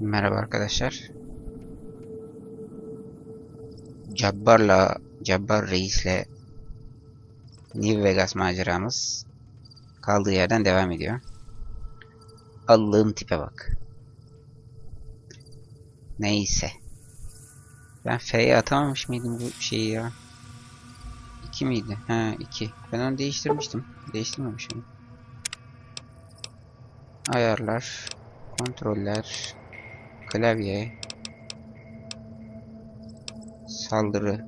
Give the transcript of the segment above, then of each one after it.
Merhaba arkadaşlar. Cabbar Reis'le New Vegas maceramız kaldığı yerden devam ediyor. Allah'ın tipe bak. Neyse. Ben F'ye atamamış mıydım bu şeyi ya? 2 miydi? Ha 2. Ben onu değiştirmiştim. Değiştirmemişim. Ayarlar, kontroller, klavye, saldırı.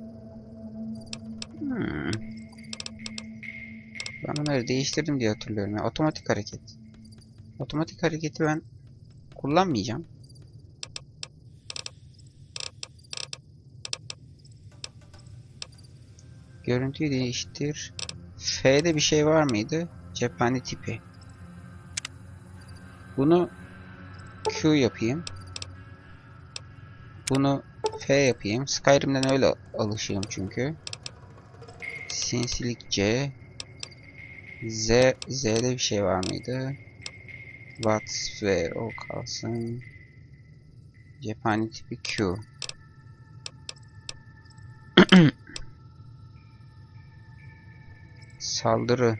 Ben bunları değiştirdim diye hatırlıyorum ya. Otomatik hareket. Otomatik hareketi ben kullanmayacağım. Görüntüyü değiştir. F'de bir şey var mıydı? Cephane tipi. Bunu Q yapayım. Bunu F yapayım. Skyrim'den öyle alışığım çünkü. Sinsilik C. Z'de bir şey var mıydı? Watt ve o kalsın. Cephane tipi Q. Saldırı.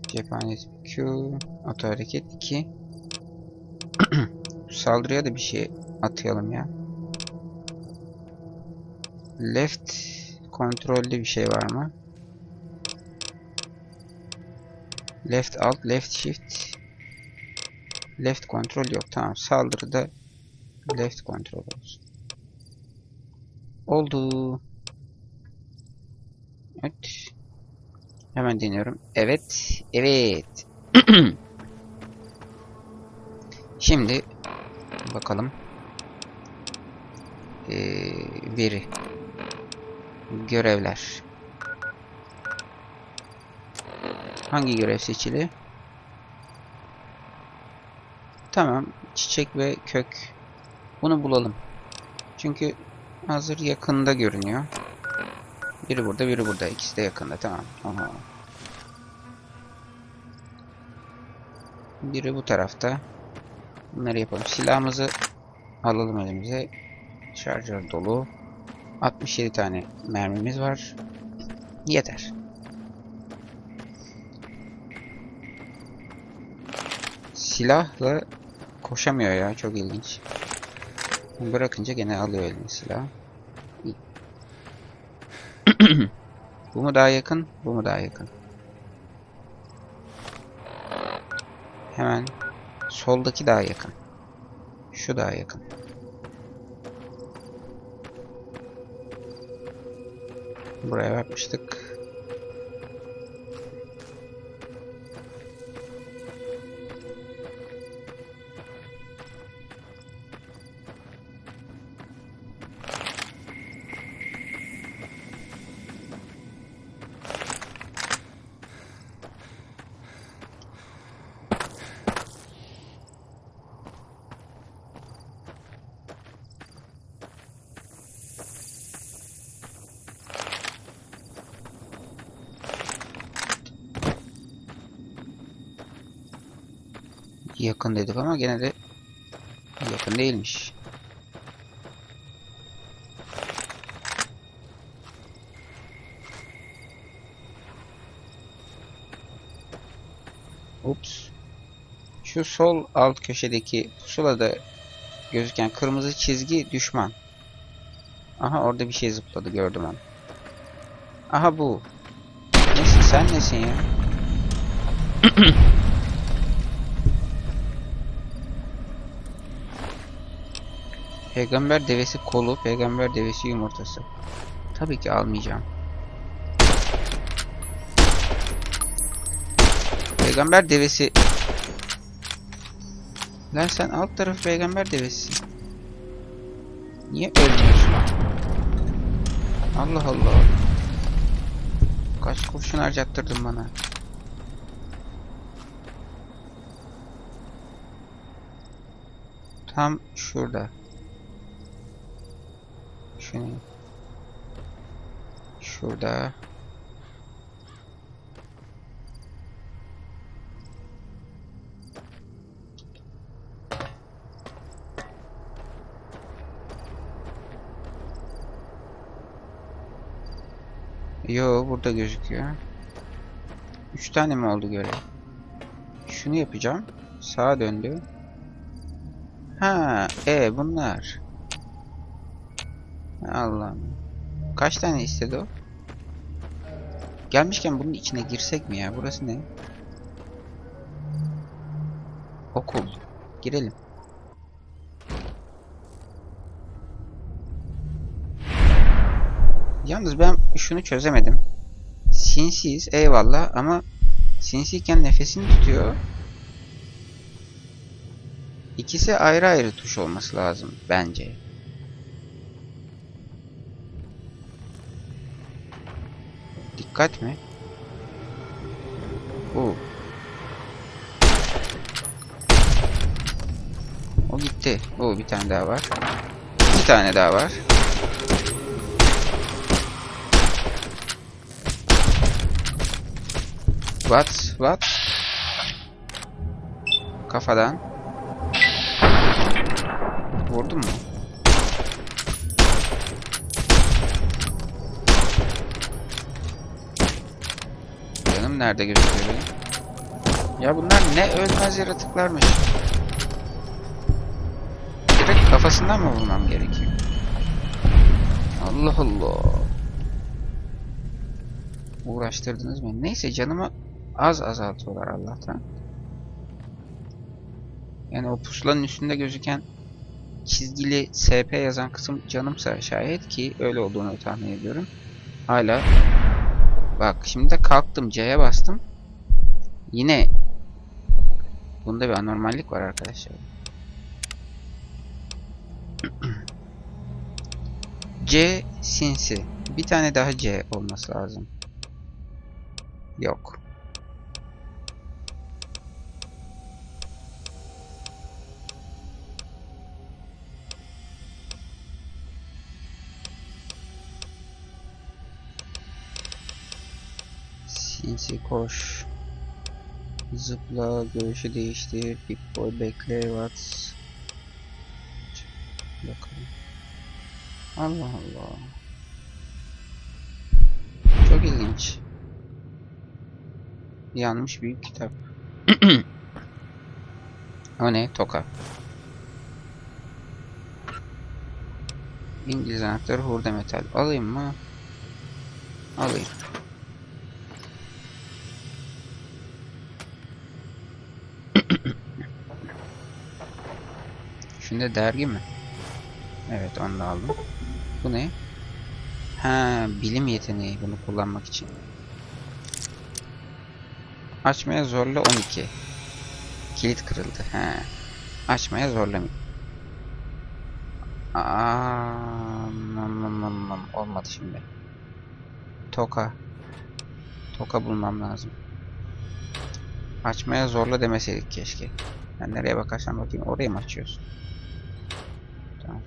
Cephane tipi Q. Oto hareket 2. Saldırıya da bir şey atayalım ya. Left kontrollü bir şey var mı? Left alt, left shift. Left kontrol yok. Tamam. Saldırıda left kontrol olsun. Oldu. Evet. Hemen deniyorum. Evet. Evet. Şimdi bakalım. Veri. Görevler. Hangi görev seçili? Tamam. Çiçek ve kök. Bunu bulalım. Çünkü hazır yakında görünüyor. Biri burada, biri burada. İkisi de yakında. Tamam. Aha. Biri bu tarafta. Bunları yapalım. Silahımızı alalım elimize. Şarjör dolu. 67 tane mermimiz var. Yeter. Silahla koşamıyor ya. Çok ilginç. Bırakınca gene alıyor eline silahı. Bu mu daha yakın? Bu mu daha yakın? Hemen soldaki daha yakın. Şu daha yakın. Buraya bakmıştık. Yakın dedik ama gene de yakın değilmiş. Ups. Şu sol alt köşedeki pusulada gözüken kırmızı çizgi düşman. Aha orada bir şey zıpladı, gördüm onu. Aha bu. Nesin sen, nesin ya? Peygamber devesi kolu, peygamber devesi yumurtası. Tabii ki almayacağım. Peygamber devesi. Lan sen alt tarafı peygamber devesi. Niye ölmüyorsun? Allah Allah. Kaç kurşun harcattırdın bana. Tam şurada. Şunu. Şurada. Yo, burada gözüküyor. 3 tane mi oldu görev? Şunu yapacağım. Sağa döndü. Ha, bunlar. Allah'ım. Kaç tane istedi o? Gelmişken bunun içine girsek mi ya? Burası ne? Okul. Girelim. Yalnız ben şunu çözemedim. Sinsiyiz eyvallah ama sinsiyken nefesini tutuyor. İkisi ayrı ayrı tuş olması lazım bence. Dikkat mi? O gitti. Bir tane daha var. Bir tane daha var. What? Kafadan. Vurdum mu? Canım nerede gözüküyor benim? Ya bunlar ne ölmez yaratıklarmış. Direkt kafasından mı vurmam gerekiyor? Allah Allah. Uğraştırdınız beni. Neyse, canımı az azaltıyorlar Allah'tan. Yani o pusulanın üstünde gözüken çizgili SP yazan kısım canımsa şayet, ki öyle olduğunu tahmin ediyorum. Hala. Bak şimdi de kalktım, C'ye bastım. Yine bunda bir anormallik var arkadaşlar. C sinsi. Bir tane daha C olması lazım. Yok. Sinsi koş. Zıpla, görüşü değiştir. Big boy bekle, what? Bakalım. Allah Allah. Çok ilginç. Yanmış büyük kitap. O ne? Toka. İngiliz anahtarı, hurda metal. Alayım mı? Alayım. Şimdi dergi mi? Evet, onu da aldım. Bu ne? Ha, bilim yeteneği, bunu kullanmak için. Açmaya zorla 12. Kilit kırıldı. Ha. Açmaya zorlamayın. Olmadı şimdi. Toka. Toka bulmam lazım. Açmaya zorla demeseydik keşke. Ben nereye bakarsam bakayım, oraya mı açıyorsun? Tamam.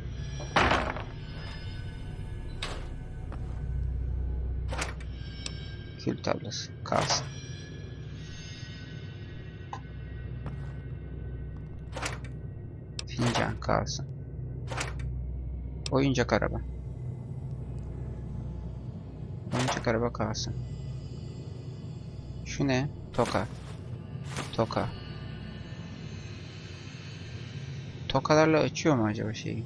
Kül tablası kalsın. Fincan kalsın. Oyuncak araba. Oyuncak araba kalsın. Şu ne? Toka. Toka. Tokalarla açıyor mu acaba şeyi?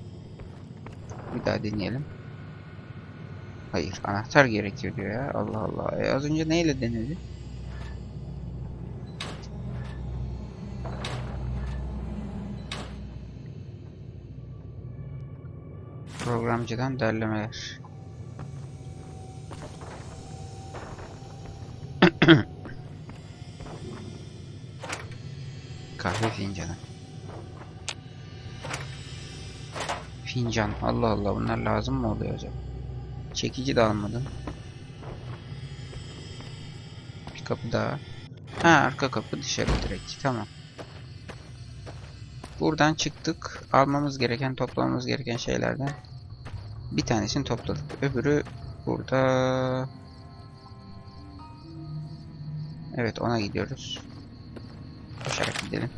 Bir daha deneyelim. Hayır, anahtar gerekiyor diyor ya. Allah Allah. Az önce neyle denedi? Programcıdan derlemeler. Kahve fincanı. Fincan. Allah Allah, bunlar lazım mı oluyor acaba? Çekici de almadım. Bir kapı daha. Ha, arka kapı, dışarı direkt. Tamam. Buradan çıktık. Almamız gereken, toplamamız gereken şeylerden bir tanesini topladık. Öbürü burada. Evet, ona gidiyoruz. Koşarak gidelim.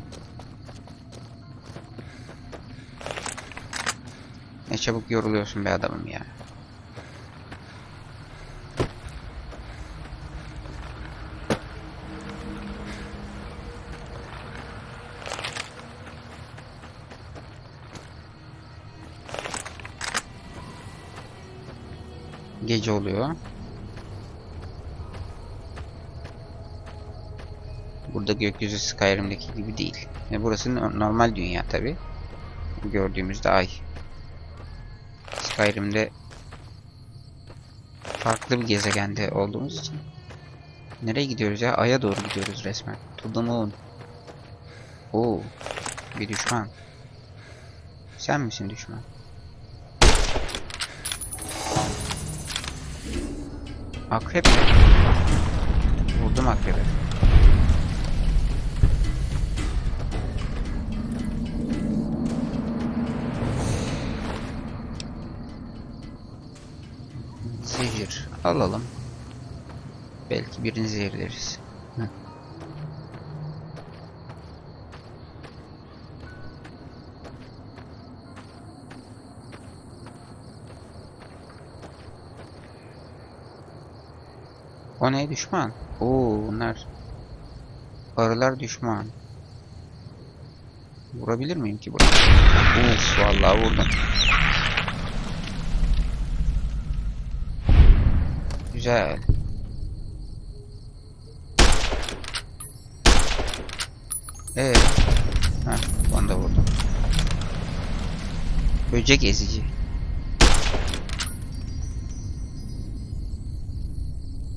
Ne çabuk yoruluyorsun be adamım ya. Gece oluyor. Burada gökyüzü Skyrim'deki gibi değil. Burası normal dünya tabi. Gördüğümüzde ay. Skyrim'de farklı bir gezegende olduğumuz için. Nereye gidiyoruz ya? Ay'a doğru gidiyoruz resmen. To the moon. Oo, bir düşman. Sen misin düşman? Akrep. Vurdum akrebi. Zehir alalım. Belki birini zehirleriz. Hı. O ne düşman? Oo, bunlar arılar düşman. Vurabilir miyim ki buraya? Uf, vallahi vurdum. Güzel. Heh, onu da vurdum. Böcek ezici.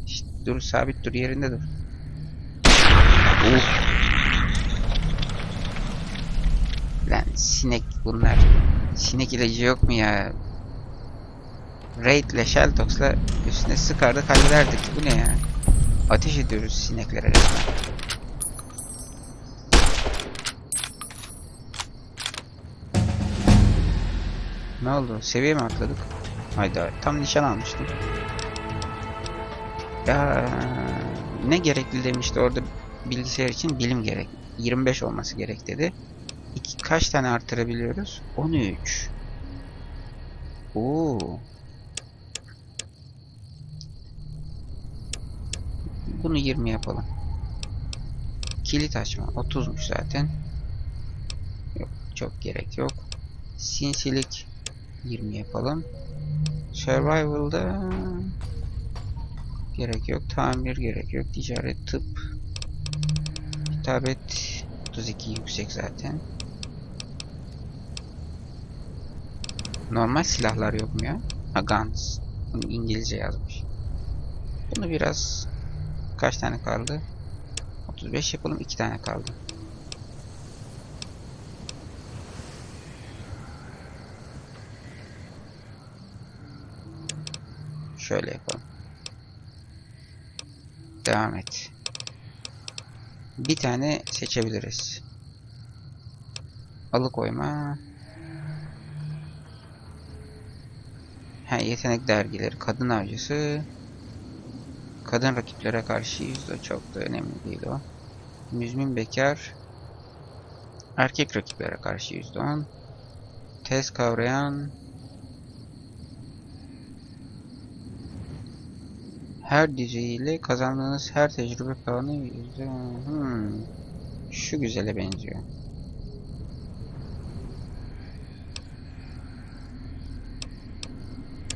İşte dur, sabit dur, yerinde dur. Lan sinek bunlar. Sinek ilacı yok mu ya? Raid ile Sheltox'la üstüne sıkardık, hallederdik. Bu ne ya? Ateş ediyoruz sineklere resmen. Ne oldu? Seviye mi atladık? Hayda, tam nişan almıştım. Ya ne gerekli demişti orada, bilgisayar için bilim gerek. 25 olması gerek dedi. Kaç tane artırabiliyoruz? 13. Oo. Bunu 20 yapalım. Kilit açma 30'muş zaten. Yok, çok gerek yok. Sinsilik 20 yapalım. Survival'da gerek yok. Tamir gerek yok. Ticaret, tıp, hitabet 32 yüksek zaten. Normal silahlar yok mu ya? Ha, guns. Bunu İngilizce yazmış. Bunu biraz, kaç tane kaldı? 35 yapalım. 2 tane kaldı. Şöyle yapalım. Devam et. Bir tane seçebiliriz. Alıkoyma. Yetenek dergileri. Kadın avcısı. Kadın rakiplere karşı %, çok da önemli değil o. Müzmin bekar. Erkek rakiplere karşı %10. Tez kavrayan. Her düzeyiyle kazandığınız her tecrübe puanı %10. Şu güzele benziyor.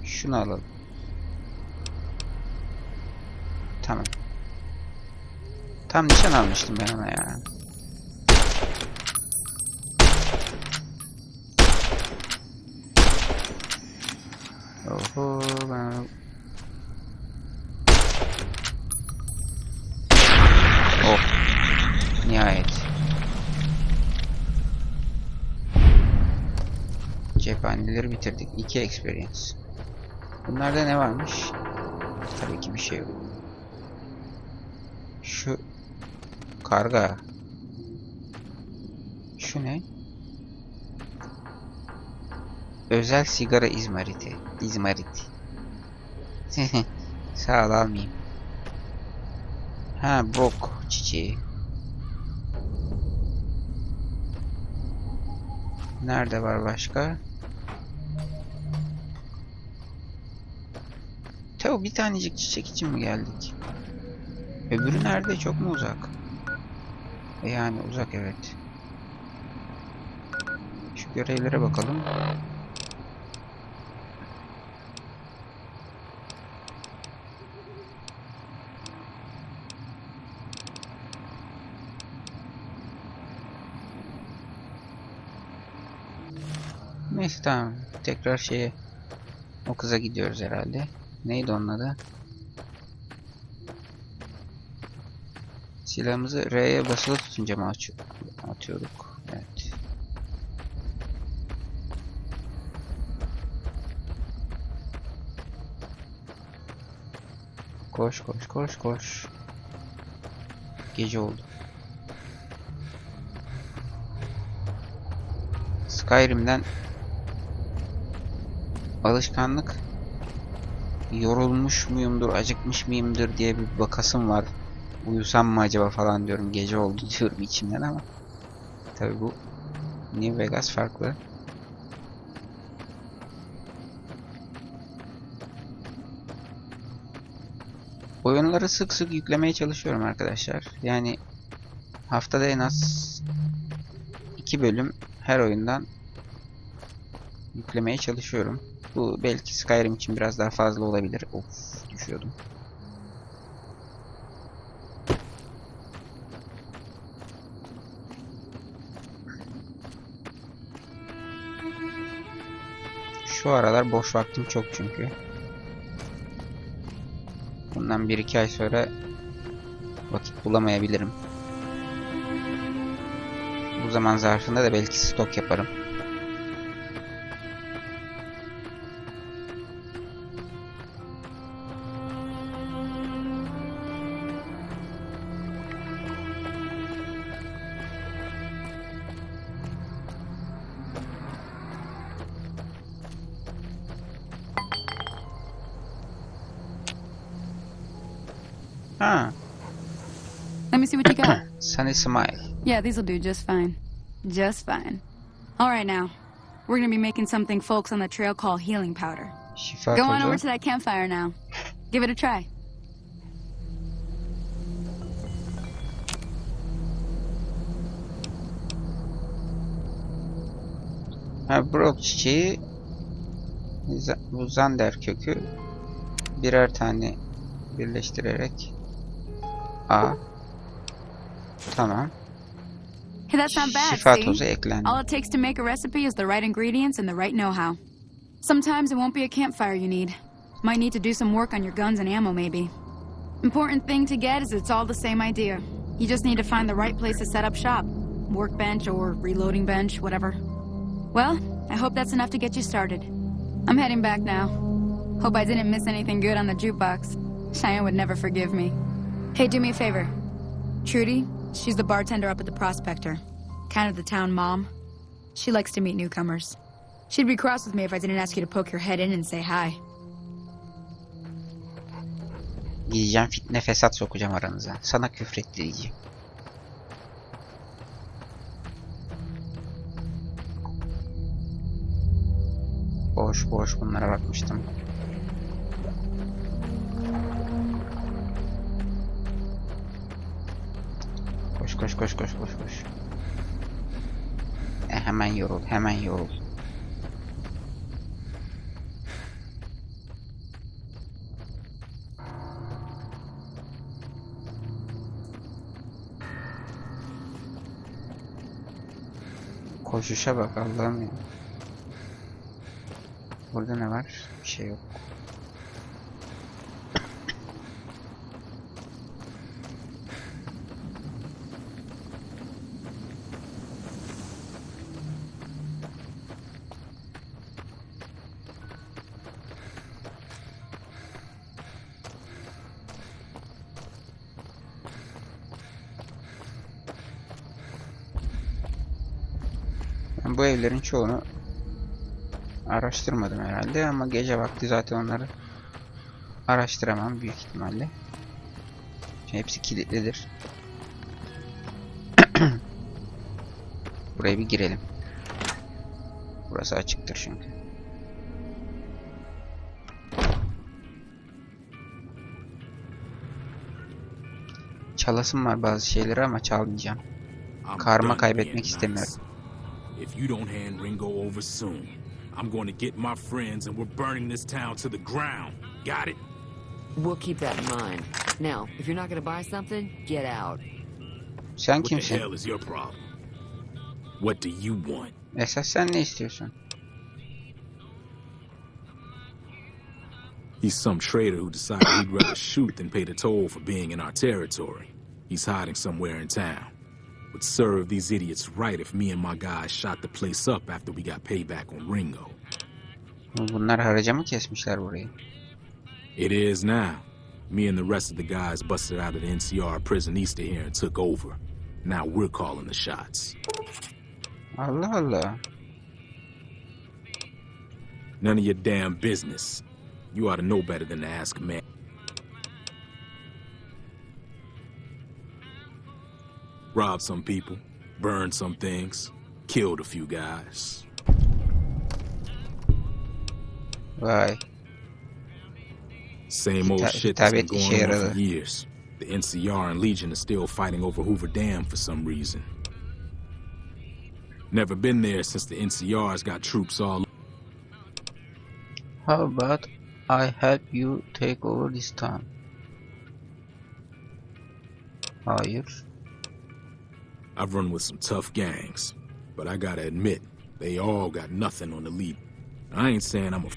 Şunu alalım. Tamam. Tam nişan almıştım ben ona ya. Oho, ben... Oh. Nihayet. Cephaneleri bitirdik. 2 experience. Bunlarda ne varmış? Tabii ki bir şey yok. Şu karga. Şu ne? Özel sigara izmariti. İzmarit. Sağ ol, almayayım. Ha, bok çiçeği. Nerede var başka? Teo, bir tanecik çiçek için mi geldik? Öbürü nerede? Çok mu uzak? Yani uzak, evet. Şu görevlere bakalım. Neyse tamam. Tekrar o kıza gidiyoruz herhalde. Neydi onun adı? Silahımızı R'ye basılı tutunca mı atıyorduk? Evet. Koş koş koş koş. Gece oldu. Skyrim'den alışkanlık, yorulmuş muyumdur, acıkmış mıyımdır diye bir bakasım var. Uyusam mı acaba falan diyorum. Gece oldu diyorum içimden ama tabii bu New Vegas farklı. Oyunları sık sık yüklemeye çalışıyorum arkadaşlar. Yani haftada en az 2 bölüm her oyundan yüklemeye çalışıyorum. Bu belki Skyrim için biraz daha fazla olabilir. Of, düşüyordum. Şu aralar boş vaktim çok çünkü. Bundan 1-2 ay sonra vakit bulamayabilirim. Bu zaman zarfında da belki stok yaparım. Ha, Let me see what you got. Sunny Smile. Yeah, these'll do just fine. Just fine. All right, now. We're gonna be making something folks on the trail call healing powder. Şifa Go on over tozu. to that campfire now. Give it a try. Ha, brok çiçeği, bu zander kökü birer tane birleştirerek tamam. Hey, that's not bad, Şifa see? tozu eklendi. All it takes to make a recipe is the right ingredients and the right know-how. Sometimes it won't be a campfire you need. Might need to do some work on your guns and ammo, maybe. Important thing to get is it's all the same idea. You just need to find the right place to set up shop. Workbench or reloading bench, whatever. Well, I hope that's enough to get you started. I'm heading back now. Hope I didn't miss anything good on the jukebox. Cheyenne would never forgive me. Hey, do me a favor. Trudy, she's the bartender up at the Prospector. Kind of the town mom. She likes to meet newcomers. She'd be cross with me if I didn't ask you to poke your head in and say hi. Gideceğim, fitne fesat sokacağım aranıza. Sana küfrettireceğim. Boş boş bunlara bakmıştım. Koş koş koş koş koş koş. Hemen yorul, hemen yorul. Koşuşa bak Allah'ım ya. Burada ne var? Bir şey yok. Ben bu evlerin çoğunu araştırmadım herhalde ama gece vakti zaten onları araştıramam büyük ihtimalle. Hepsi kilitlidir. Buraya bir girelim. Burası açıktır çünkü. Çalasım var bazı şeyleri ama çalmayacağım. Karma kaybetmek istemiyorum. If you don't hand Ringo over soon, I'm going to get my friends and we're burning this town to the ground. Got it? We'll keep that in mind. Now, if you're not going to buy something, get out. Sen What the kimsin? hell is your problem? What do you want? Esas sen ne istiyorsun? He's some trader who decided he'd rather shoot than pay the toll for being in our territory. He's hiding somewhere in town. Would serve these idiots right if me and my guys shot the place up after we got payback on Ringo. Bunlar haraca mı kesmişler burayı? It is now. Me and the rest of the guys busted out of the NCR prison east of here and took over. Now we're calling the shots. Allah Allah. None of your damn business. You ought to know better than to ask me. Robbed some people, burned some things, killed a few guys. Vay. Same old shit that's been Hitap going işe on yaradı. for years. The NCR and Legion are still fighting over Hoover Dam for some reason. Never been there since the NCR's got troops all. How about I help you take over this town? Hayır. I've run with some tough gangs, but I gotta admit, they all got nothing on the lead. I ain't saying I'm a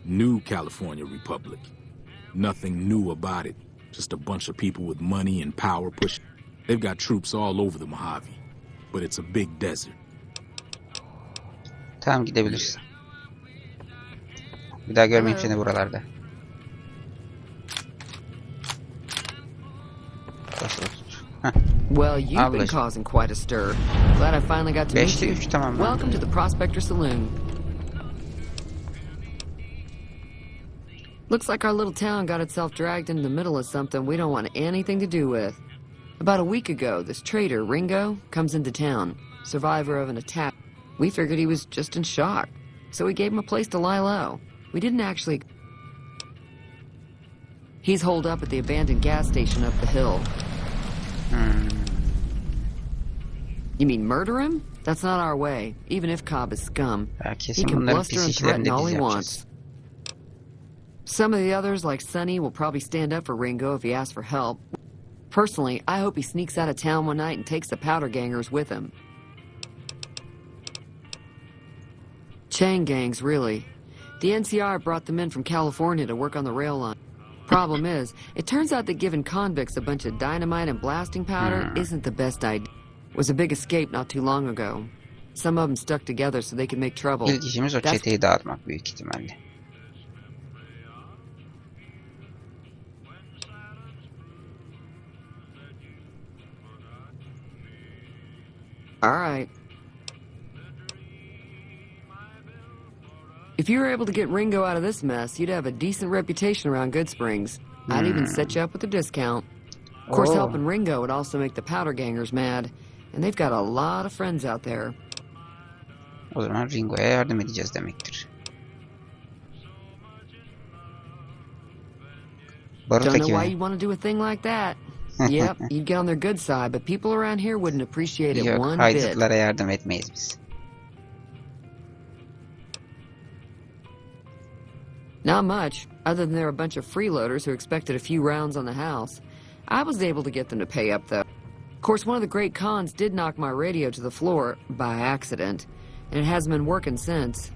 new California Republic. Nothing new about it. Just a bunch of people with money and power pushing. They've got troops all over the Mojave, but it's a big desert. Tamam, gidebilirsin. Bir daha görmeyeyim seni buralarda. Basılı tut. Heh. Well, you've been Ablacığım. causing quite a stir. Glad I finally got to meet 5'te you. 3 tamam. Welcome to the Prospector Saloon. Looks like our little town got itself dragged into the middle of something we don't want anything to do with. About a week ago, this trader, Ringo, comes into town, survivor of an attack. We figured he was just in shock, so we gave him a place to lie low. We didn't actually... He's holed up at the abandoned gas station up the hill. You mean murder him? That's not our way, even if Cobb is scum. Ya He kesin can bunların bluster pis and threaten işlerini de all biz he yapacağız. wants. Some of the others, like Sonny, will probably stand up for Ringo if he asks for help. Personally, I hope he sneaks out of town one night and takes the powder gangers with him. Chain gangs, really. The NCR brought them in from California to work on the rail line. Problem is, it turns out that giving convicts a bunch of dynamite and blasting powder isn't the best idea. It was a big escape not too long ago. Some of them stuck together so they could make trouble. İlk işimiz o That's- çeteyi dağıtmak büyük ihtimalle. All right. If you were able to get Ringo out of this mess, you'd have a decent reputation around Good Springs. I'd even set you up with a discount. Of course, Oh. helping Ringo would also make the powder gangers mad, and they've got a lot of friends out there. O zaman Ringo'ya yardım edeceğiz demektir. Barut Don't know why ekibi. you'd want to do a thing like that. Yep, you'd get on their good side, but people around here wouldn't appreciate it Yok, one bit. haydutlara yardım etmeyiz biz. Not much, other than they're a bunch of freeloaders who expected a few rounds on the house. I was able to get them to pay up, though. Of course, one of the great cons did knock my radio to the floor, by accident, and it hasn't been working since.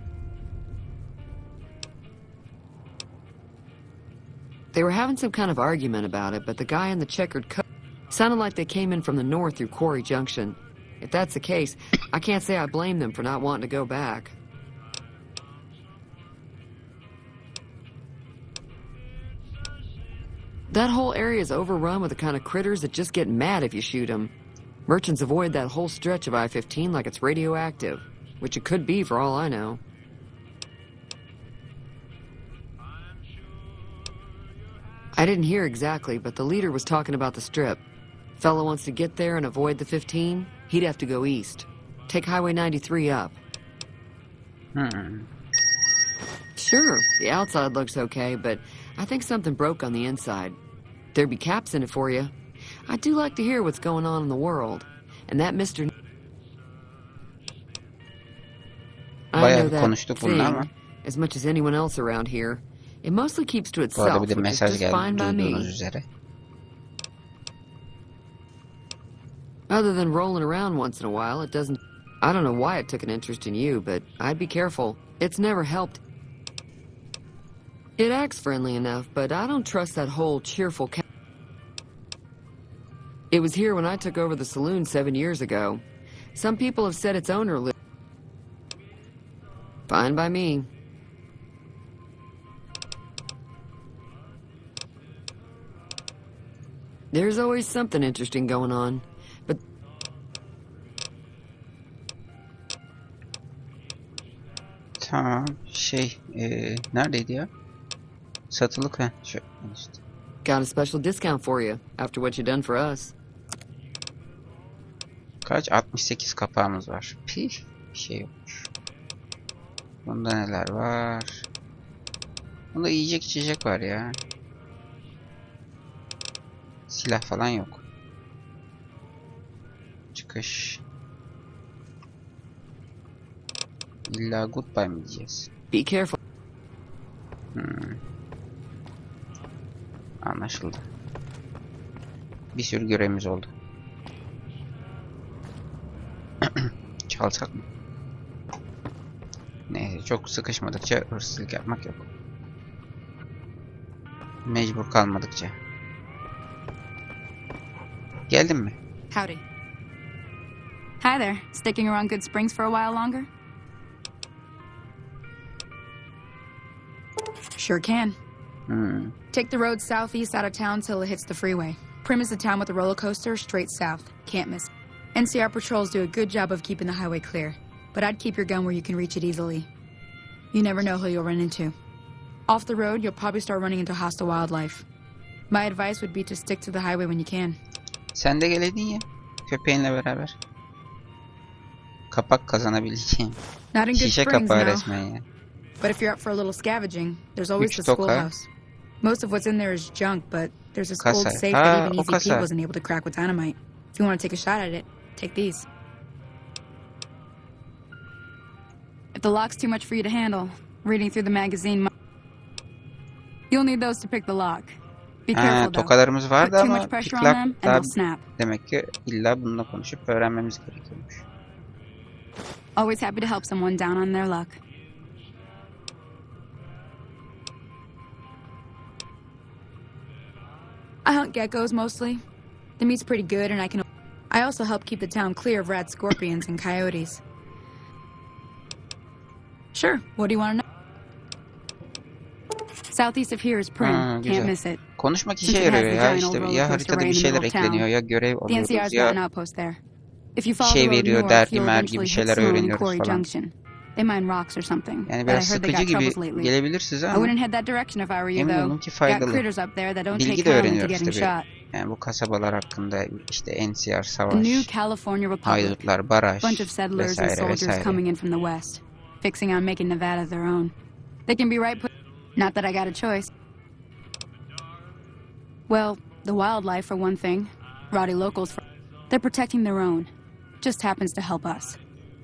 They were having some kind of argument about it, but the guy in the checkered coat sounded like they came in from the north through Quarry Junction. If that's the case, I can't say I blame them for not wanting to go back. That whole area is overrun with the kind of critters that just get mad if you shoot them. Merchants avoid that whole stretch of I-15 like it's radioactive, which it could be for all I know. I didn't hear exactly, but the leader was talking about the strip. Fellow wants to get there and avoid the 15, he'd have to go east. Take Highway 93 up. Sure, the outside looks okay, but I think something broke on the inside. There'd be caps in it for you. I do like to hear what's going on in the world. And that Mr. I Bayağı know bir that konuştuk bununla ama. thing as much as anyone else around here. It mostly keeps to Bu itself, arada bir de which is mesaj just fine geldi by duyduğunuz me. üzere. Other than rolling around once in a while, it doesn't... I don't know why it took an interest in you, but I'd be careful. It's never helped. It acts friendly enough, but I don't trust that whole cheerful... It was here when I took over the saloon 7 years ago. Some people have said its owner lived... Fine by me. There's always something interesting going on. But... Tamam. Neredeydi ya? Satılık ha. Şu işte. Got a special discount for you, after what you done for us. Kaç? 68 kapağımız var. Pih. Bir şey yokmuş. Bunda neler var? Bunda yiyecek içecek var ya. Silah falan yok. Çıkış. İlla goodbye mi diyeceğiz? Be careful. Anlaşıldı. Bir sürü görevimiz oldu. Çalsak mı? Neyse, çok sıkışmadıkça hırsızlık yapmak yok. Mecbur kalmadıkça. Geldin mi? Howdy. Hi there. Sticking around Good Springs for a while longer? Sure can. Take the road southeast out of town till it hits the freeway. Premise the town with a roller coaster straight south. Can't miss. NCR patrols do a good job of keeping the highway clear, but I'd keep your gun where you can reach it easily. You never know who you'll run into. Off the road, you'll probably start running into hostile wildlife. My advice would be to stick to the highway when you can. Sen de geleydin ya. Köpeğinle beraber. Kapak kazanabileceğim. Not in Good Şişe Springs kapağı now. resmen ya. But if you're up for a little scavenging, there's always Üç the toka. schoolhouse. Most of what's in there is junk, but there's this Kasa. old safe Ha, that even o Easy kasa. Pete wasn't able to crack with dynamite. If you want to take a shot at it, take these. If the lock's too much for you to handle, reading through the magazine... You'll need those to pick the lock. Be careful though. Tokalarımız Put vardı too ama much pressure on them and picklock daha they'll snap. demek ki illa bununla konuşup öğrenmemiz gerekiyormuş. Always happy to help someone down on their luck. I hunt geckos mostly. The meat's pretty good and I also help keep the town clear of rat scorpions and coyotes. Sure, what do you want to know? Southeast of here is Prim. Can't güzel. miss it. Konuşmak Since işe it has yarıyor the ya, giant old işte roller ya coaster haritada right bir in the şeyler middle of town. ekleniyor ya görev The alıyoruz NCR's got an ya outpost there. If you follow şey the road veriyor, north, dergi you'll mergi bir eventually hit şeyler Snow and öğreniyoruz Quarry falan. Junction. They mine rocks or something. Yani But I biraz heard they sıkıcı got gibi troubles lately. gelebilir size I ama wouldn't head that direction if I were you emin though. olun ki Got faydalı. critters up there that don't take Bilgi de kindly to öğreniyoruz getting tabii. shot. Yani bu kasabalar hakkında işte NCR The savaş, new California Republic. haydutlar, baraj Bunch of settlers and vesaire soldiers vesaire. coming in from the west, fixing on making Nevada their own. They can be right put. Not that I got a choice. Well, the wildlife for one thing. Rowdy locals for. They're protecting their own. Just happens to help us.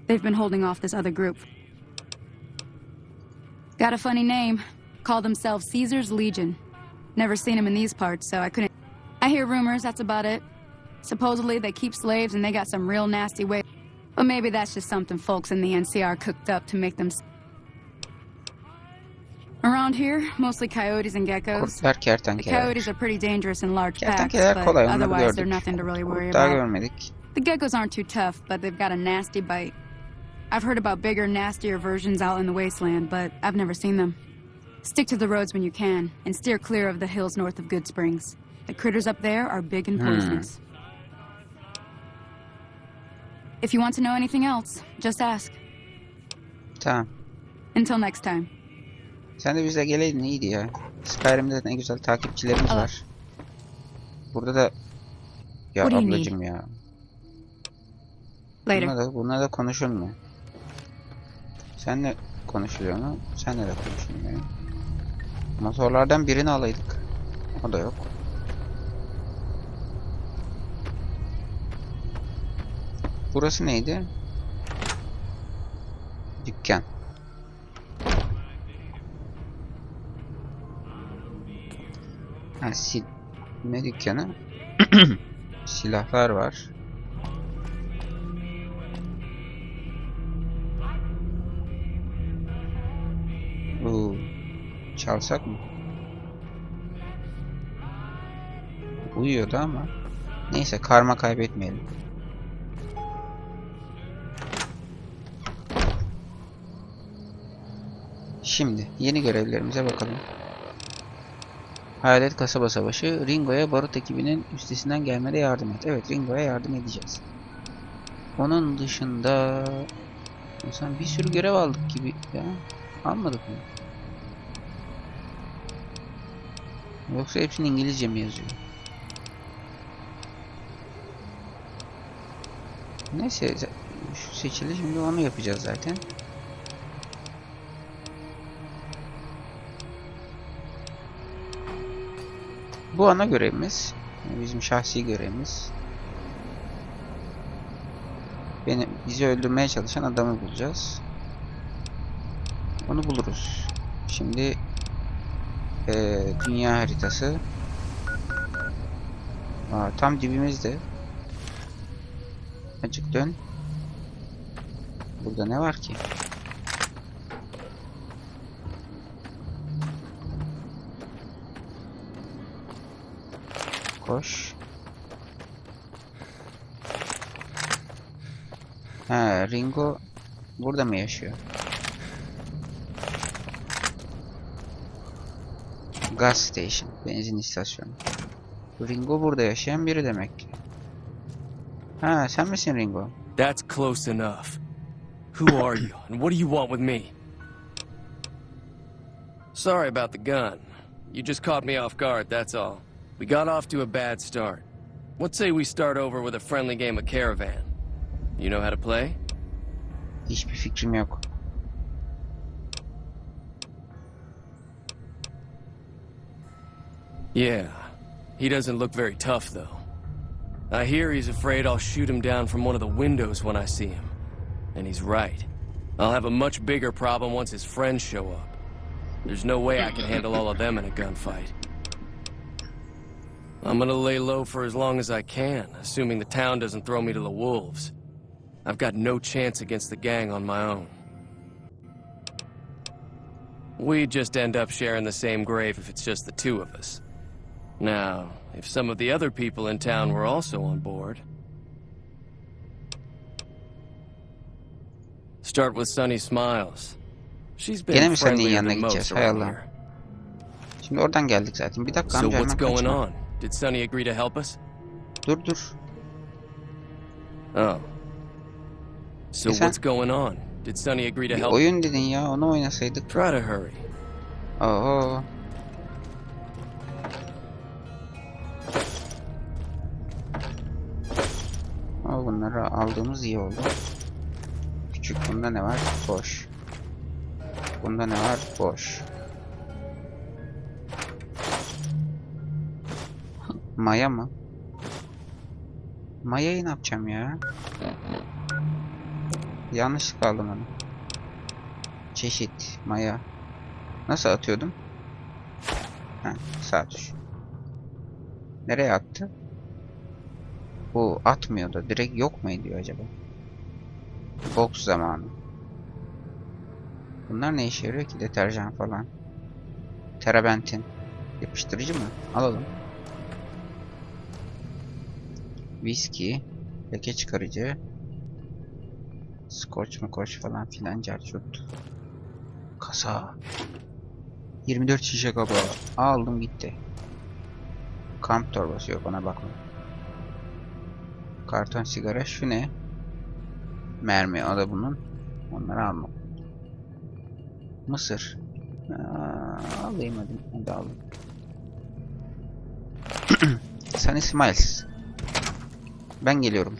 They've been holding off this other group. Got a funny name. Call themselves Caesar's Legion. Never seen them in these parts, so I couldn't. I hear rumors, that's about it. Supposedly they keep slaves and they got some real nasty way. But maybe that's just something folks in the NCR cooked up to make them. Around here, mostly coyotes and geckos. Kurtlar, The kertenkeleler. coyotes are pretty dangerous in large packs, Kertenkeleler but kolay, onları otherwise they're gördük. nothing to really worry Kurtlar about. görmedik. The geckos aren't too tough, but they've got a nasty bite. I've heard about bigger, nastier versions out in the wasteland, but I've never seen them. Stick to the roads when you can, and steer clear of the hills north of Good Springs. The critters up there are big and poisonous. If you want to know anything else, just ask. Tamam. Until next time. Sen de bize geleydin, iyiydi ya. Skyrim'de ne güzel takipçilerimiz var. Burada da ya What do you ablacım ya. Later. Bununla da konuşulmuyor. Senle konuşuluyor mu? Senle de konuşulmuyor. Motorlardan birini alaydık. O da yok. Burası neydi? Dükkan. Ha, ne dükkanı? Silahlar var. Çalsak mı? Uyuyordu ama. Neyse, karma kaybetmeyelim. Şimdi yeni görevlerimize bakalım. Hayalet kasaba savaşı. Ringo'ya barut ekibinin üstesinden gelmede yardım et. Evet, Ringo'ya yardım edeceğiz. Onun dışında bir sürü görev aldık gibi ya. Almadık mı? Yoksa hepsini İngilizce mi yazıyor? Neyse, şu seçili, şimdi onu yapacağız zaten. Bu ana görevimiz. Bizim şahsi görevimiz. Bizi öldürmeye çalışan adamı bulacağız. Onu buluruz. Şimdi dünya haritası. Tam dibimizde. Azıcık dön. Burada ne var ki? Koş. Ringo burada mı yaşıyor? Gas station, benzin istasyonu. Ringo burada yaşayan biri demek ki. Sen misin Ringo? That's close enough. Who are you, and what do you want with me? Sorry about the gun. You just caught me off guard, that's all. We got off to a bad start. What say we start over with a friendly game of Caravan? You know how to play? Hiçbir fikrim yok. Yeah. He doesn't look very tough, though. I hear he's afraid I'll shoot him down from one of the windows when I see him. And he's right. I'll have a much bigger problem once his friends show up. There's no way I can handle all of them in a gunfight. I'm gonna lay low for as long as I can, assuming the town doesn't throw me to the wolves. I've got no chance against the gang on my own. We'd just end up sharing the same grave if it's just the two of us. Now, if some of the other people in town were also on board... Start with Sunny Smiles. She's Gene been mi Sunny'nin yanına friendlier than most gideceğiz? Hay around Allah. here. Şimdi oradan geldik zaten. Bir dakika So amca, what's hemen going kaçma. on? Did Sunny agree to help us? Dur. Oh. So Sen- what's going on? Did Sunny agree to Bir help? oyun dedin ya, onu oynasaydık. Try to hurry. Oho. Bunları aldığımız iyi oldu. Küçük, bunda ne var? Boş. Bunda ne var? Boş. Maya mı? Mayayı ne yapacağım ya? Yanlışlıkla aldım onu. Çeşit maya. Nasıl atıyordum? Sağ tuş. Nereye attı? Bu atmıyordu. Direkt yok mu ediyor acaba? Box zamanı. Bunlar ne işe yarıyor ki? Deterjan falan. Terabentin. Yapıştırıcı mı? Alalım. Viski. Leke çıkarıcı. Scotch mu koç falan filan, carçurt. Kasa. 24 şişe kabağı. Aldım gitti. Kamp torbası yok, ona bakma. Karton sigara, şu ne? Mermi, o da bunun. Onları almam. Mısır. Alayım hadi. Hadi alayım. Sunny Smiles. Ben geliyorum.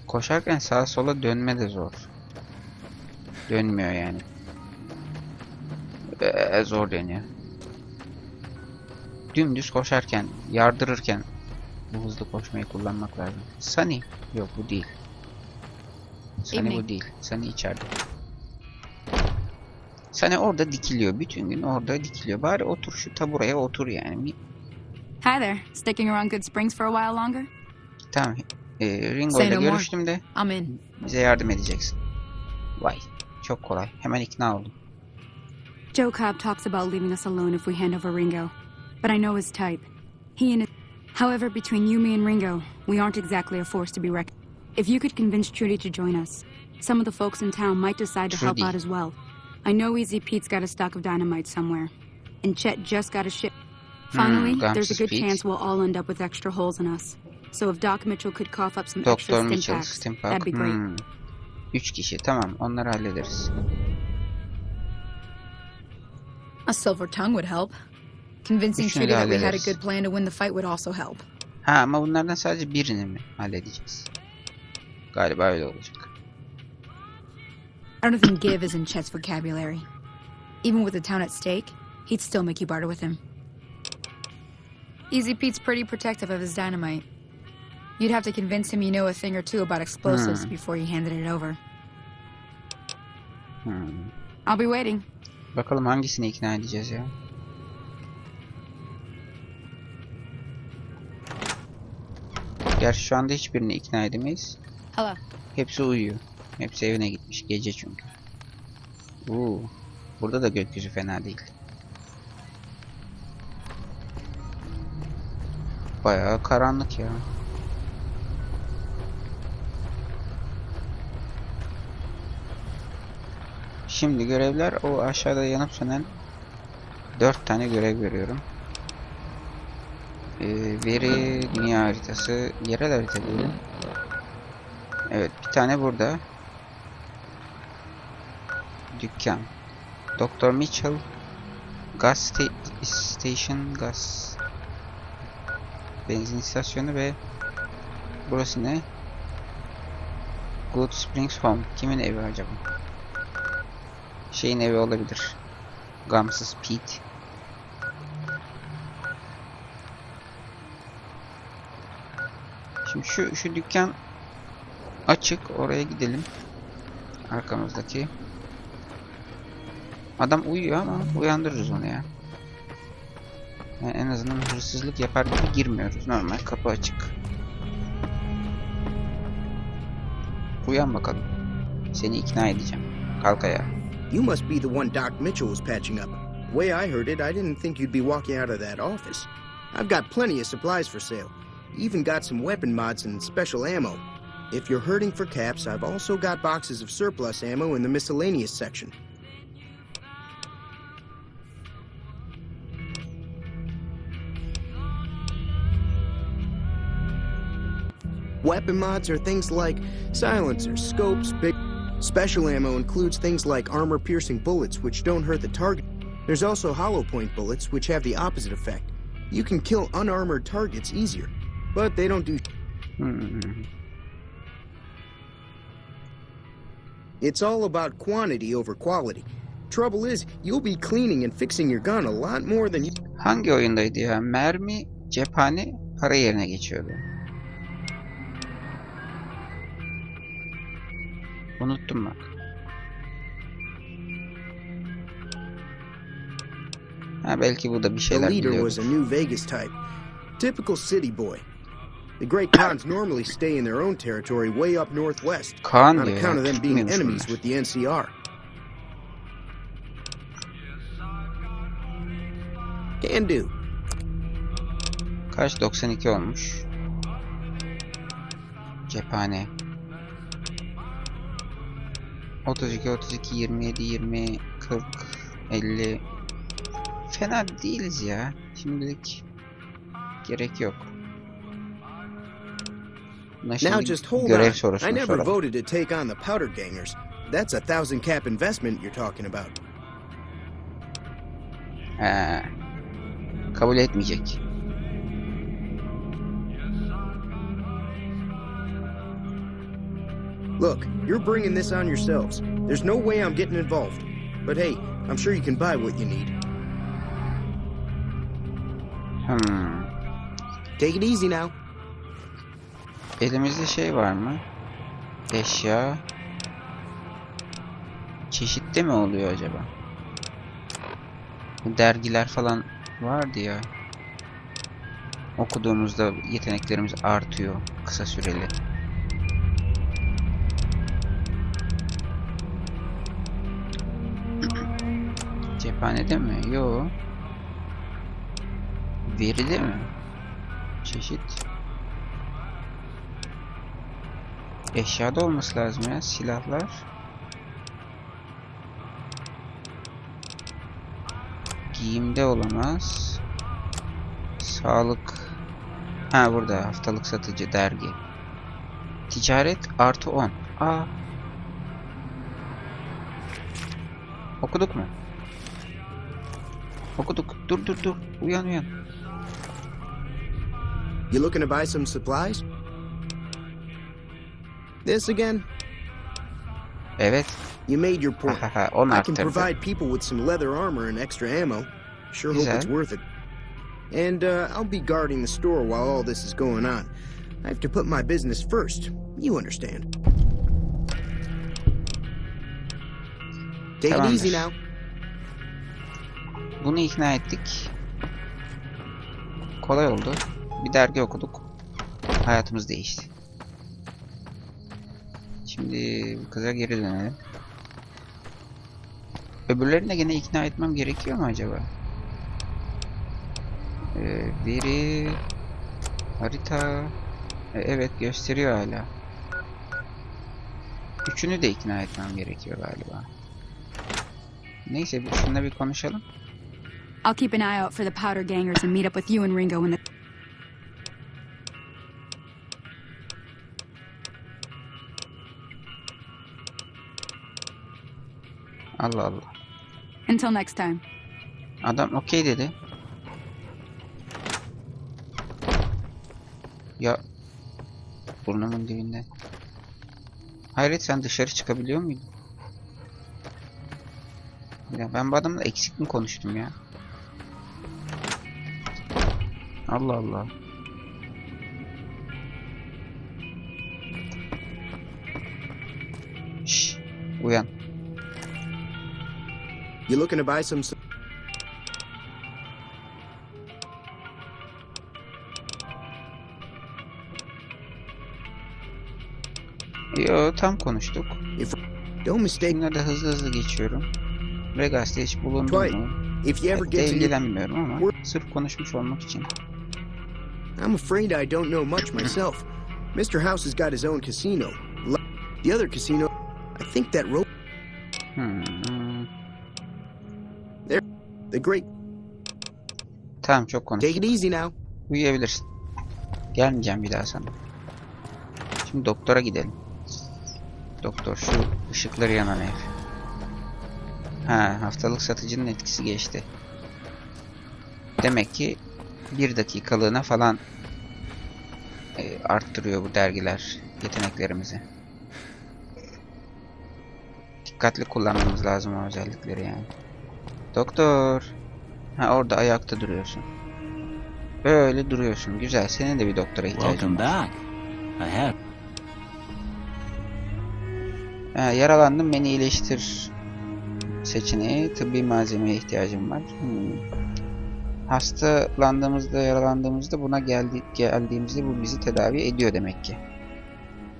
Koşarken sağa sola dönme de zor. Dönmüyor yani. Zor dönüyor. Dümdüz koşarken, yardırırken bu hızlı koşmayı kullanmak lazım. Sunny. Yok, bu değil. Sunny bu değil. Sunny içeride. Sunny orada dikiliyor. Bütün gün orada dikiliyor. Bari otur, şu taburaya otur yani. Hi there. Sticking around Good Springs for a while longer? Tamam. Ringo Say ile no more. görüştüm de I'm in. bize yardım edeceksin. Vay. Çok kolay. Hemen ikna oldum. Joe Cobb talks about leaving us alone if we hand over Ringo. But I know his type. He and his... However, between you, me, and Ringo, we aren't exactly a force to be reckoned. If you could convince Trudy to join us, some of the folks in town might decide to help Trudy. out as well. I know Easy Pete's got a stock of dynamite somewhere. And Chet just got a ship. Finally, there's a good Pete. chance we'll all end up with extra holes in us. So if Doc Mitchell could cough up some extra Doktor stim Mitchell, packs, Stim Pack. that'd be great. 3 kişi. Tamam. Onları hallederiz. A silver tongue would help. Convincing Üçünü Trudy de that we had a hallederiz. good plan to win the fight would also help. Ha ama bunlardan sadece birini mi halledeceğiz? Galiba öyle olacak. I don't think give is in Chet's vocabulary. Even with the town at stake, he'd still make you barter with him. Easy Pete's pretty protective of his dynamite. You'd have to convince him you know a thing or two about explosives before you handed it over. I'll be waiting. Bakalım hangisini ikna edeceğiz ya. Gerçi şu anda hiçbirini ikna edemeyiz. Hello. Hepsi uyuyor. Hepsi evine gitmiş. Gece çünkü. Burada da gökyüzü fena değil. Bayağı karanlık ya. Şimdi görevler, o aşağıda yanıp sönen 4 tane görev görüyorum. Veri, dünya haritası, yerel harita diyelim. Evet, bir tane burada. Dükkan. Doktor Mitchell. Gas station, gas. Benzin istasyonu ve burası ne? Good Springs Home. Kimin evi acaba? Şeyin evi olabilir. Gamsız Pete. Şimdi şu dükkan açık. Oraya gidelim. Arkamızdaki. Adam uyuyor ama uyandırırız onu ya. Yani en azından hırsızlık yapar gibi girmiyoruz. Normal kapı açık. Uyan bakalım. Seni ikna edeceğim. Kalk ayağa. You must be the one Doc Mitchell was patching up. The way I heard it, I didn't think you'd be walking out of that office. I've got plenty of supplies for sale. Even got some weapon mods and special ammo. If you're hurting for caps, I've also got boxes of surplus ammo in the miscellaneous section. Weapon mods are things like silencers, scopes, big... Special ammo includes things like armor-piercing bullets, which don't hurt the target. There's also hollow-point bullets, which have the opposite effect. You can kill unarmored targets easier, but they don't do... It's all about quantity over quality. Trouble is, you'll be cleaning and fixing your gun a lot more than you... Hangi oyundaydı ya? Mermi, cephane, para yerine geçiyordu. Unuttum bak. Ha, belki bu da bir The şeyler leader was biliyordur. a New Vegas type. Typical city boy. The Great Khans normally stay in their own territory way up northwest, Kaan on diyor account ya, of them being tutmuyormuş enemies bunlar. with the NCR. Can do. Kaç? 92 olmuş. Cephane. 32, 32, 27, 20, 40, 50. Fena değiliz ya. Şimdilik gerek yok. Buna Now şimdi just hold görev on. I sorusunu never soralım. voted to take on the powder gangers. That's a 1,000 cap investment you're talking about. Kabul etmeyecek. Look, you're bringing this on yourselves. There's no way I'm getting involved. But hey, I'm sure you can buy what you need. Take it easy now. Elimizde şey var mı? Eşya. Çeşitli mi oluyor acaba? Dergiler falan vardı ya. Okuduğumuzda yeteneklerimiz artıyor kısa süreli. Cephanede mi? Yo. Veride mi? Çeşit. Eşyada olması lazım ya. Silahlar. Giyimde olamaz. Sağlık. Ha, burada haftalık satıcı dergi. Ticaret +10. Aa. Okuduk mu? Okuduk. Dur. Uyan. You looking to buy some supplies? This again? Evet. You made your point. Onu I can arttırdı. provide people with some leather armor and extra ammo. Sure hope it's Güzel. worth it. And I'll be guarding the store while all this is going on. I have to put my business first. You understand. Take it easy Tamamdır. now. Bunu ikna ettik. Kolay oldu. Bir dergi okuduk. Hayatımız değişti. Şimdi bu kıza geri dönelim. Öbürlerini de gene ikna etmem gerekiyor mu acaba? Veri... Harita... Evet, gösteriyor hala. Üçünü de ikna etmem gerekiyor galiba. Neyse, şununla bir konuşalım. I'll keep an eye out for the powder gangers and meet up with you and Ringo when the... Allah Allah. Until next time. Adam okey dedi. Ya, burnumun dibinde. Hayret, sen dışarı çıkabiliyor muydun? Ya ben bu adamla eksik mi konuştum ya? Allah Allah. Şşş, uyan. You looking to buy some... Yo, tam konuştuk. Don't mistake... Bunları da hızlı geçiyorum. Vegas'ta hiç bulundum Twice. mu? If you ever Pek de get to... ilgilenmiyorum ama sırf konuşmuş olmak için. I'm afraid I don't know much myself. Mr. House has got his own casino. The other casino... I think that rope... The great... Tamam, çok konuştuk. Take it easy now. Uyuyabilirsin. Gelmeyeceğim bir daha sana. Şimdi doktora gidelim. Doktor, şu ışıkları yanan ev. Ha, haftalık satıcının etkisi geçti. Demek ki 1 dakikalığına falan arttırıyor bu dergiler yeteneklerimizi. Dikkatli kullanmamız lazım o özellikleri yani. Doktor. Ha, orada ayakta duruyorsun. Böyle duruyorsun. Güzel. Senin de bir doktora ihtiyacın var. Yaralandım, beni iyileştir seçeneği. Tıbbi malzemeye ihtiyacım var. Hastalandığımızda, yaralandığımızda buna geldiğimizde bu bizi tedavi ediyor demek ki.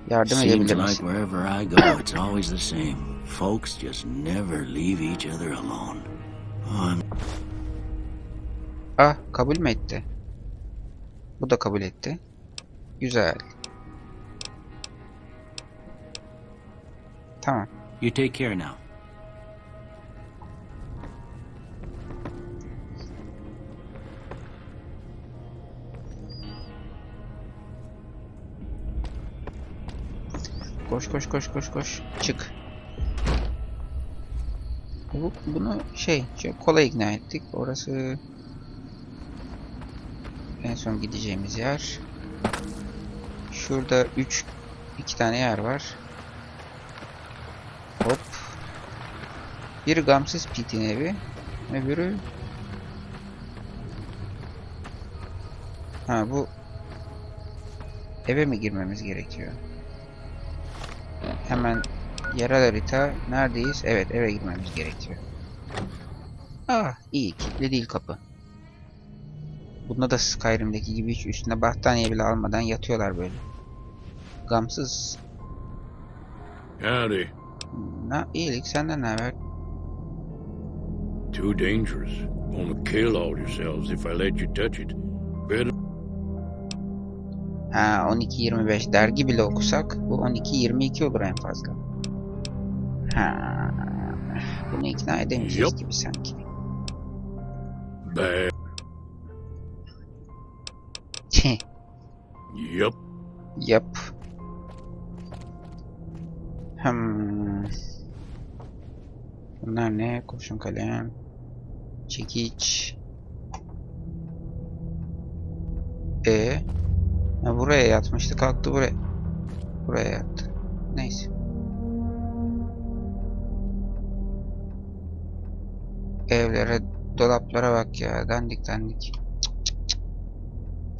Yardım edebilir misin? Wherever I go, it's always the same. Folks just never leave each other alone. Ah, kabul mü etti? Bu da kabul etti. Güzel. Tamam. You take care now. Koş. Çık. Bunu çok kolay ikna ettik. Orası en son gideceğimiz yer. Şurada 2 tane yer var. Hop. Bir gamsız Pete'in evi. Öbürü... Ha, bu... Eve mi girmemiz gerekiyor? Hemen yerel harita. Neredeyiz? Evet, eve girmemiz gerekiyor. Ah, iyi. Kilitli değil kapı. Bunda da Skyrim'deki gibi hiç üstüne battaniye bile almadan yatıyorlar böyle. Gamsız. Howdy. İyilik, senden ne haber? Too dangerous. Gonna kill all yourselves if I let you touch it. Better. Ha 12-25 dergi bile okusak bu 12-22 olur en fazla. Ha, bunu ikna edemeyeceğiz Yup. gibi sanki. Bad. Yup. Yap. Bunlar ne? Kurşun kalem. Çekiç. Ha, buraya yatmıştı. Kalktı buraya. Buraya yattı. Neyse. Evlere, dolaplara bak ya. Dandik dandik. Cık cık cık.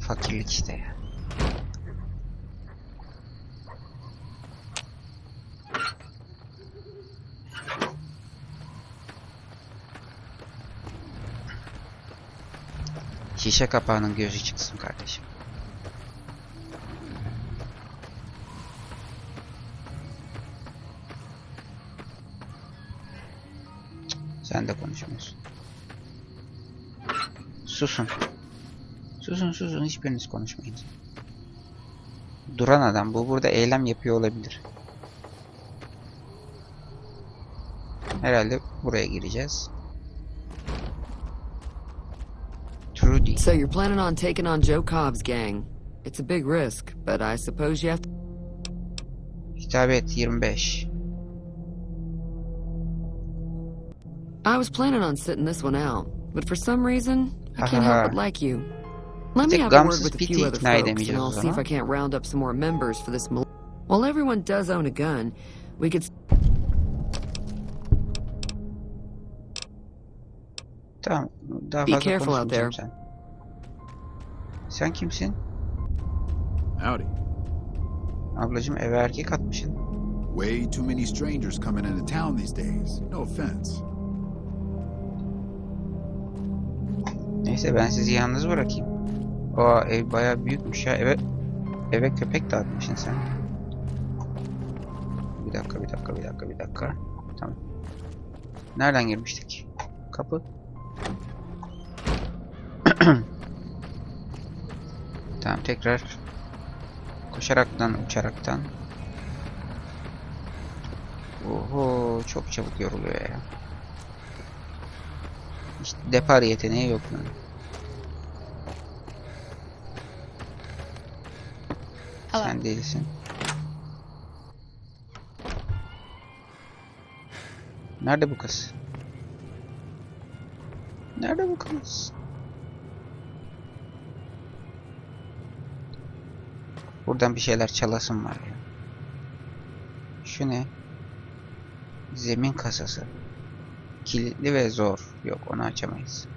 Fakirlik işte ya. Şişe kapağının gözü çıksın kardeşim. Sen de konuşmuyorsun. Susun. Susun hiçbiriniz konuşmayın. Duran adam bu burada eylem yapıyor olabilir. Herhalde buraya gireceğiz. Trudy. So you're planning on taking on Joe Cobb's gang. It's a big risk, but I suppose you have to... Hitap et 25. I was planning on sitting this one out, but for some reason, I can't help but like you. Let me have a word with a few other folks, and I'll see if I can't round up some more members for this... While everyone does own a gun, we could... Tamam. Daha Be fazla careful out there. konuşmayacağım sen. Sen kimsin? Howdy. Ablacığım eve erkek atmışsın. Way too many strangers coming into town these days. No offense. Neyse ben sizi yalnız bırakayım. Aa ev bayağı büyükmüş ya. Eve köpek de atmışsın sen. Bir dakika. Tamam. Nereden girmiştik? Kapı. Tamam tekrar koşaraktan uçaraktan. Oho çok çabuk yoruluyor ya. İşte depar yeteneği yok bunun. Sen değilsin. Nerede bu kız? Nerede bu kız? Buradan bir şeyler çalasım var ya. Şu ne? Zemin kasası. Kilitli ve zor. Yok onu açamayız.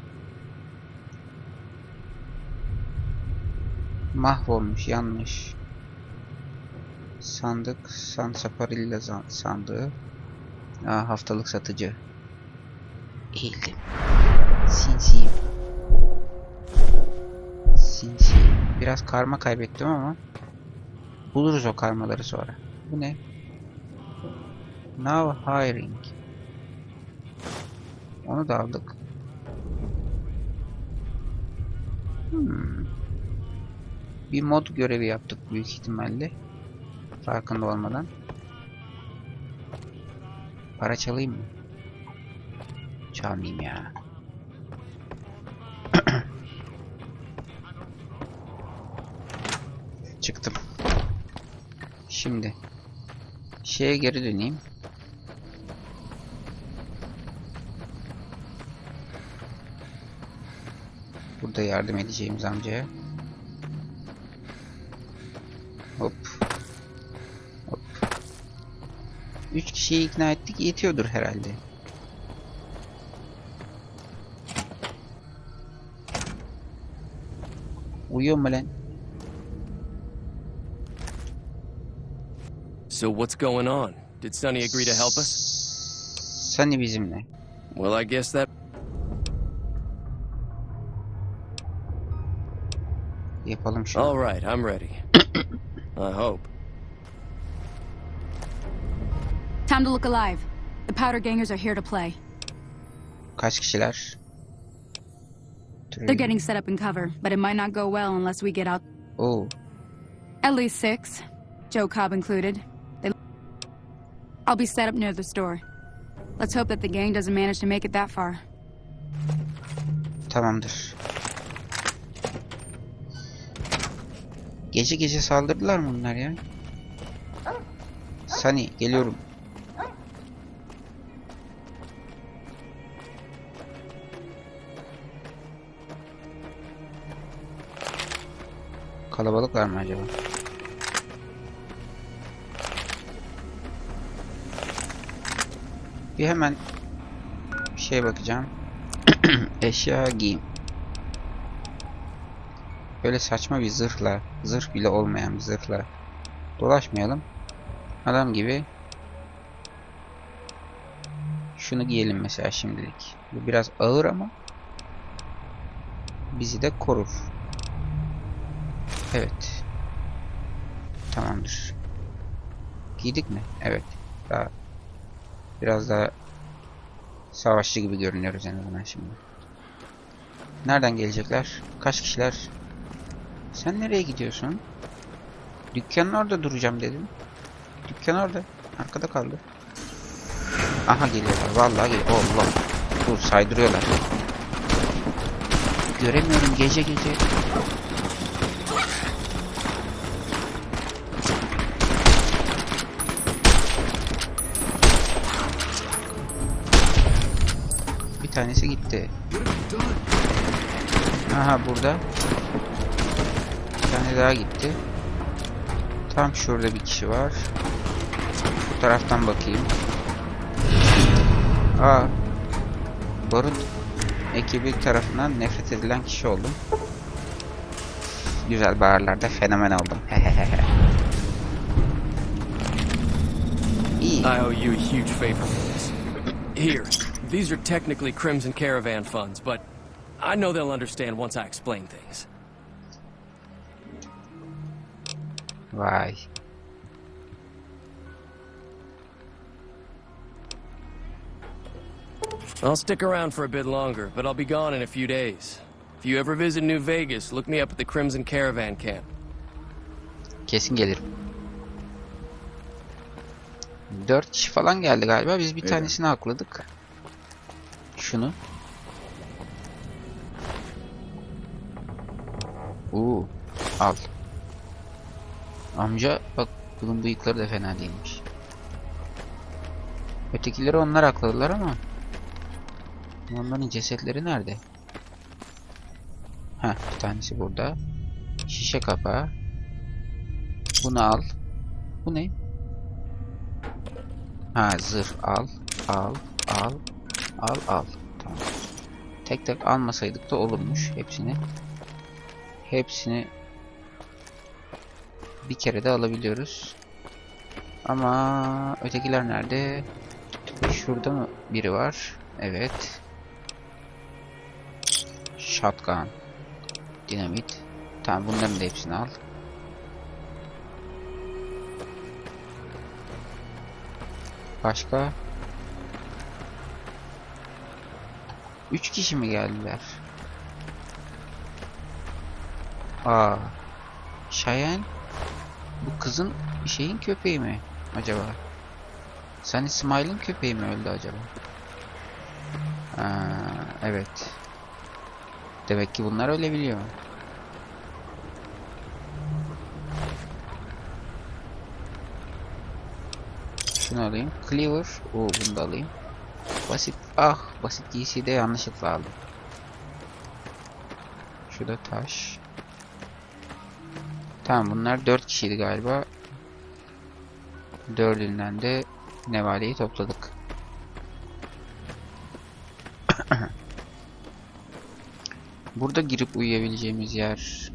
Mahvolmuş, yanmış. Sandık, Sansaparilla sandığı. Aa, haftalık satıcı. Eğildim. Sinsiyim. Biraz karma kaybettim ama buluruz o karmaları sonra. Bu ne? Now hiring. Onu da aldık. Bir mod görevi yaptık büyük ihtimalle. Farkında olmadan. Para çalayım mı? Çalmayayım ya. Çıktım. Şimdi şeye geri döneyim. Burada yardım edeceğimiz amcaya. Hop. Hop. 3 kişiyi ikna ettik. Yetiyordur herhalde. Uyuyor mu lan? So what's going on? Did Sonny agree to help us? Sonny bizimle. Well, I guess that... Yapalım şunu. All right, I'm ready. I hope. Time to look alive. The powder gangers are here to play. Kaç kişiler? They're getting set up in cover, but it might not go well unless we get out. Oo. At least 6, Joe Cobb included. I'll be set up near the store. Let's hope that the gang doesn't manage to make it that far. Tamamdır. Gece gece saldırdılar mı bunlar ya? Sunny geliyorum. Kalabalıklar mı acaba? Bir hemen bir şeye bakacağım. Eşya giyim. Böyle saçma bir zırhla, zırh bile olmayan bir zırhla dolaşmayalım. Adam gibi şunu giyelim mesela şimdilik. Bu biraz ağır ama bizi de korur. Evet. Tamamdır. Giydik mi? Evet. Daha biraz daha savaşçı gibi görünüyoruz en azından şimdi. Nereden gelecekler? Kaç kişiler? Sen nereye gidiyorsun? Dükkanın orada duracağım dedim. Dükkan orada. Arkada kaldı. Aha geliyorlar. Vallahi geliyor. Allah. Dur saydırıyorlar. Göremiyorum gece gece. Bir tanesi gitti. Aha burada. Bir tane daha gitti. Tam şurada bir kişi var. Bu taraftan bakayım. Aa. Barut ekibi tarafından nefret edilen kişi oldum. Güzel barlarda fenomen oldum. İyi. I owe you a huge favor for this. Here, these are technically Crimson Caravan funds, but I know they'll understand once I explain things. Vay. I'll stick around for a bit longer, but I'll be gone in a few days. If you ever visit New Vegas, look me up at the Crimson Caravan camp. Kesin gelirim. 4 kişi falan geldi galiba. Biz bir tanesini akladık. Şunu. Al. Amca bak bunun bıyıkları da fena değilmiş. Ötekileri onlar akladılar ama onların cesetleri nerede? Heh, bir tanesi burada. Şişe kapağı. Bunu al. Bu ne? Ha zırh al. Al. Tamam. Tek tek almasaydık da olurmuş hepsini. Hepsini bir kere de alabiliyoruz. Ama ötekiler nerede? Şurada mı biri var? Evet. Shotgun. Dinamit. Tamam bunların da hepsini al. Başka? 3 kişi mi geldiler? Cheyenne bu kızın şeyin köpeği mi acaba? Sunny Smile'ın köpeği mi öldü acaba? Evet. Demek ki bunlar öyle biliyor. Şunu alayım. Cleaver. Bunu da alayım. Basit. Basit giysiyi de yanlışlıkla aldım. Şurada taş. Tamam bunlar 4 kişiydi galiba. 4'ünden de nevaleyi topladık. Burada girip uyuyabileceğimiz yer.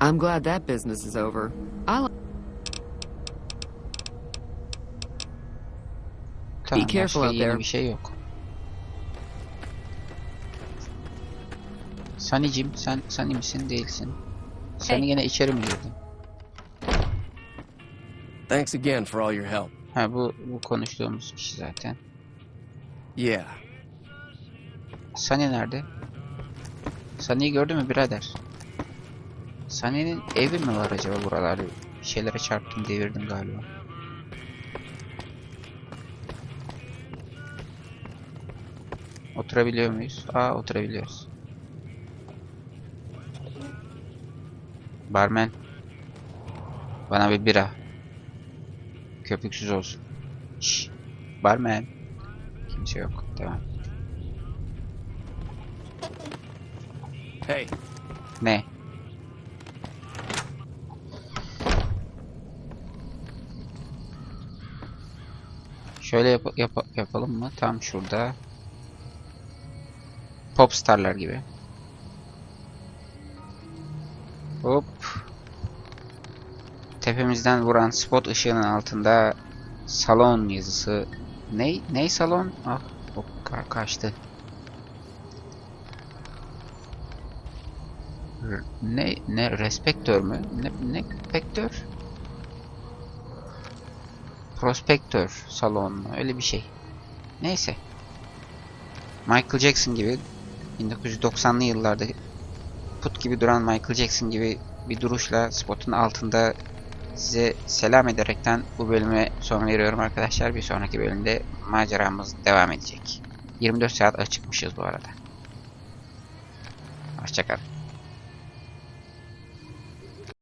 I'm glad that business is over. Tamam, Be careful başka out yeni there. bir şey yok. Sunny'cim sen Sunny misin değilsin? Sunny gene içeri mi girdin? Thanks again for all your help. Ha bu konuştuğumuz kişi zaten. Yeah. Sunny nerede? Sunny'yi gördün mü birader? Sunny'nin evi mi var acaba buralarda? Bir şeylere çarptım, devirdim galiba. Oturabiliyor muyuz? Aa, oturabiliyoruz. Barmen. Bana bir bira. Köpüksüz olsun. Şşş. Barmen. Kimse yok. Tamam. Hey, Ne? Şöyle yapalım mı? Tam şurada. Popstarlar gibi. Hop. Tepemizden vuran spot ışığının altında salon yazısı. Ney salon? Ah, hop, kaçtı. Ne respektör mü? Ne pektör? Prospektör salon mu? Öyle bir şey. Neyse. Michael Jackson gibi 1990'lı yıllarda put gibi duran Michael Jackson gibi bir duruşla spotun altında size selam ederekten bu bölüme son veriyorum arkadaşlar. Bir sonraki bölümde maceramız devam edecek. 24 saat açıkmışız bu arada. Hoşça kalın.